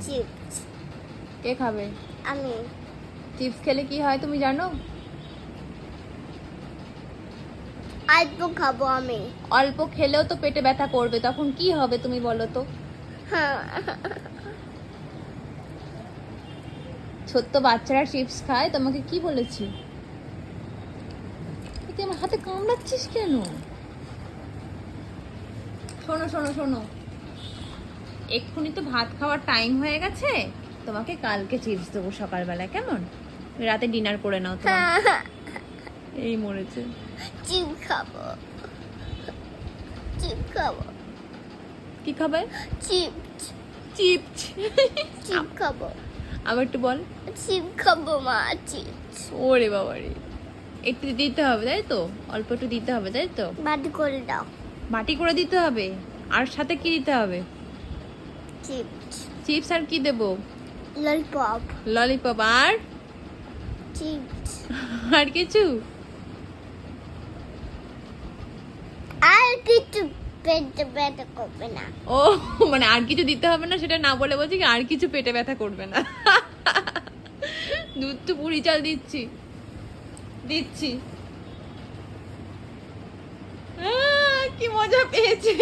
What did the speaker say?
Chips কে খাবে? আমি chips খেলে কি হয় তুমি জানো? অল্প খাবো আমি। অল্প খেলেও তো পেটে ব্যথা করবে, তখন কি হবে তুমি বলো তো? হ্যাঁ ছোট্ট বাচ্চারা চিপস খায়, তোমাকে কি বলেছি? তুই আমার হাতে কামড়াচ্ছিস কেন? শোনো শোনো শোনো, এক্ষুনি তো ভাত খাওয়ার টাইম হয়ে গেছে, তোমাকে কালকে চিপস দেবো সকালবেলা, কেমন? রাতে ডিনার করে নাও তোমার। এই মরেছে। চিপ খাবো, চিপ খাবো, কি খাবে? Chips chips. চিপ খাবো, আবার একটু বল। চিপ খাবো মা, চিপস। ওরে বাবারে, একটু দিতে হবে তাই তো? অল্প একটু দিতে হবে তাই তো? বাদ করে দাও। বাটি করে দিতে হবে। আর সাথে কি দিতে হবে? চিপস, চিপস আর কি দেবো? ললিপপ, ললিপপ আর চিপস আর কিছু? আর কিছু পেটে ব্যথা করবে না। ও মানে আর কিছু দিতে হবে না সেটা না বলে বলছি কি আর কিছু পেটে ব্যথা করবে না। দুধ তো পুরি চাল দিচ্ছি দিচ্ছি। কি মজা পেয়েছে।